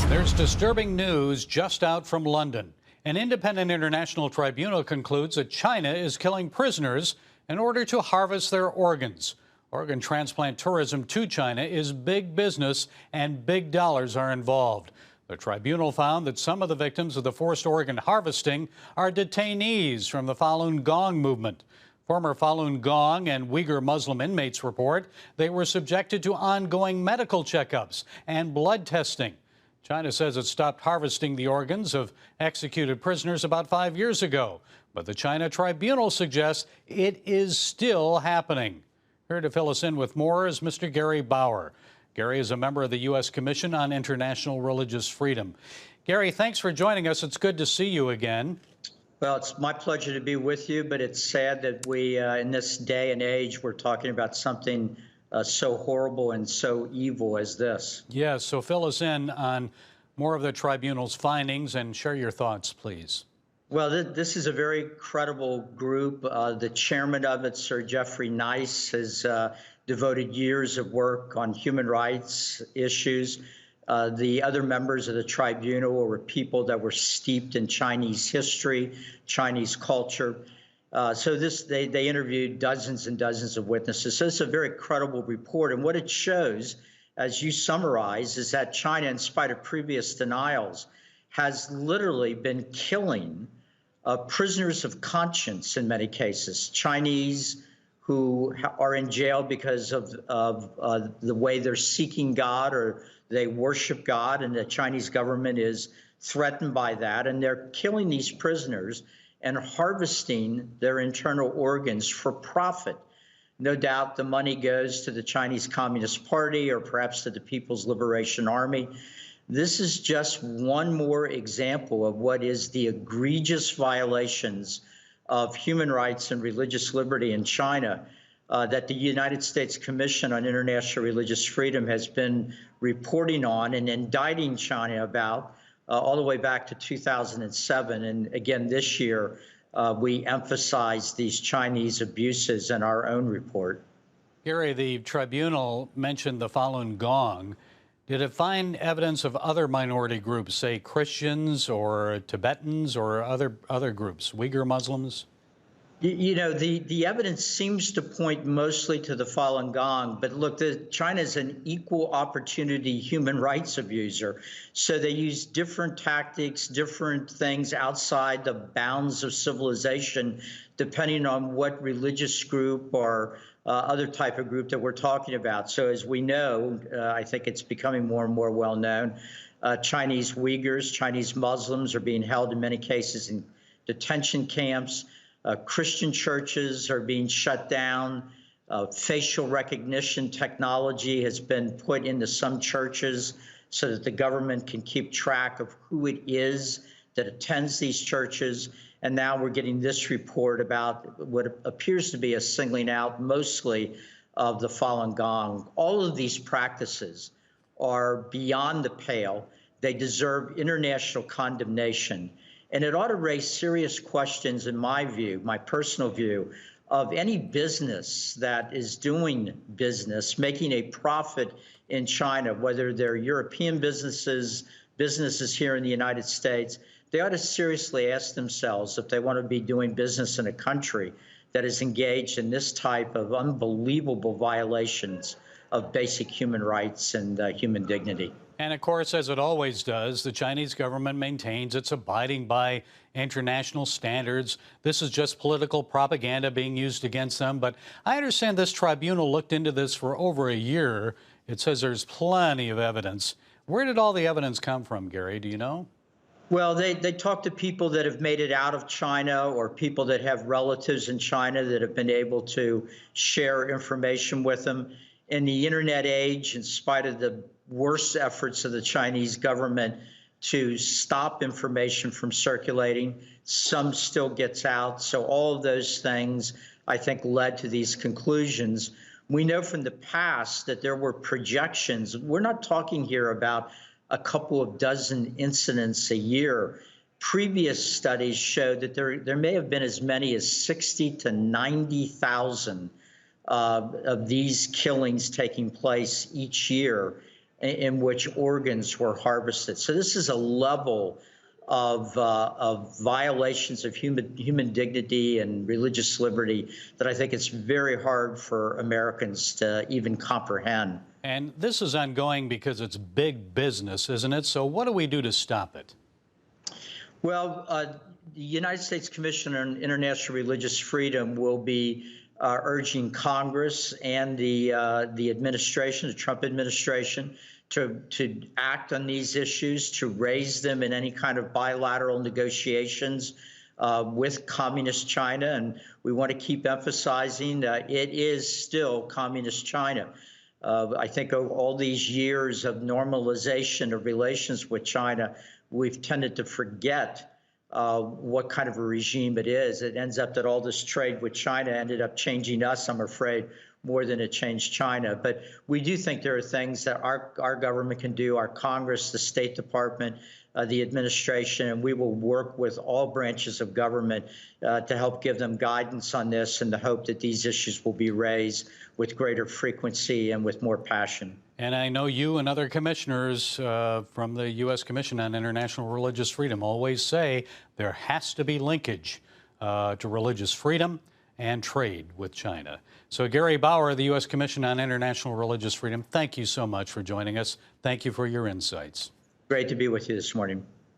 There's disturbing news just out from London. An independent international tribunal concludes that China is killing prisoners in order to harvest their organs. Organ transplant tourism to China is big business and big dollars are involved. The tribunal found that some of the victims of the forced organ harvesting are detainees from the Falun Gong movement. Former Falun Gong and Uyghur Muslim inmates report they were subjected to ongoing medical checkups and blood testing. China says it stopped harvesting the organs of executed prisoners about 5 years ago, but the China tribunal suggests it is still happening. Here to fill us in with more is Mr. Gary Bauer. Gary is a member of the U.S. Commission on International Religious Freedom. Gary, thanks for joining us. It's good to see you again. Well, it's my pleasure to be with you, but it's sad that we, in this day and age, we're talking about something so horrible and so evil as this. Yes, so fill us in on more of the tribunal's findings and share your thoughts, please. Well, this is a very credible group. The chairman of it, Sir Jeffrey Nice, has devoted years of work on human rights issues. The other members of the tribunal were people that were steeped in Chinese history, Chinese culture. They interviewed dozens and dozens of witnesses. So it's a very credible report. And what it shows, as you summarize, is that China, in spite of previous denials, has literally been killing prisoners of conscience in many cases, Chinese who are in jail because of the way they're seeking God or they worship God, and the Chinese government is threatened by that. And they're killing these prisoners and harvesting their internal organs for profit. No doubt the money goes to the Chinese Communist Party or perhaps to the People's Liberation Army. This is just one more example of what is the egregious violations of human rights and religious liberty in China that the United States Commission on International Religious Freedom has been reporting on and indicting China about all the way back to 2007. And again, this year, we emphasized these Chinese abuses in our own report. Gary, the tribunal mentioned the Falun Gong. Did it find evidence of other minority groups, say Christians or Tibetans or other groups, Uyghur Muslims? You know, the evidence seems to point mostly to the Falun Gong, but look, China is an equal opportunity human rights abuser. So they use different tactics, different things outside the bounds of civilization, depending on what religious group or other type of group that we're talking about. So as we know, I think it's becoming more and more well known, Chinese Uyghurs, Chinese Muslims are being held in many cases in detention camps. Christian churches are being shut down. Facial recognition technology has been put into some churches so that the government can keep track of who it is that attends these churches. And now we're getting this report about what appears to be a singling out mostly of the Falun Gong. All of these practices are beyond the pale. They deserve international condemnation. And it ought to raise serious questions, in my view, my personal view, of any business that is doing business, making a profit in China, whether they're European businesses here in the United States. They ought to seriously ask themselves if they want to be doing business in a country that is engaged in this type of unbelievable violations of basic human rights and human dignity. And of course, as it always does, the Chinese government maintains it's abiding by international standards. This is just political propaganda being used against them. But I understand this tribunal looked into this for over a year. It says there's plenty of evidence. Where did all the evidence come from, Gary? Do you know? Well, they talk to people that have made it out of China or people that have relatives in China that have been able to share information with them. In the internet age, in spite of the worst efforts of the Chinese government to stop information from circulating, some still gets out. So all of those things, I think, led to these conclusions. We know from the past that there were projections. We're not talking here about a couple of dozen incidents a year. Previous studies showed that there may have been as many as 60 to 90,000 of these killings taking place each year. in which organs were harvested. So this is a level of violations of human dignity and religious liberty that I think it's very hard for Americans to even comprehend. And this is ongoing because it's big business, isn't it? So what do we do to stop it? Well, the United States Commission on International Religious Freedom will be urging Congress and the administration, the Trump administration, to act on these issues, to raise them in any kind of bilateral negotiations with communist China. And we want to keep emphasizing that it is still communist China. I think over all these years of normalization of relations with China, we've tended to forget what kind of a regime it is. It ends up that all this trade with China ended up changing us, I'm afraid, more than it changed China. But we do think there are things that our government can do, our Congress, the State Department, the administration, and we will work with all branches of government to help give them guidance on this in the hope that these issues will be raised with greater frequency and with more passion. And I know you and other commissioners from the U.S. Commission on International Religious Freedom always say there has to be linkage to religious freedom and trade with China. So Gary Bauer, the U.S. Commission on International Religious Freedom, thank you so much for joining us. Thank you for your insights. Great to be with you this morning.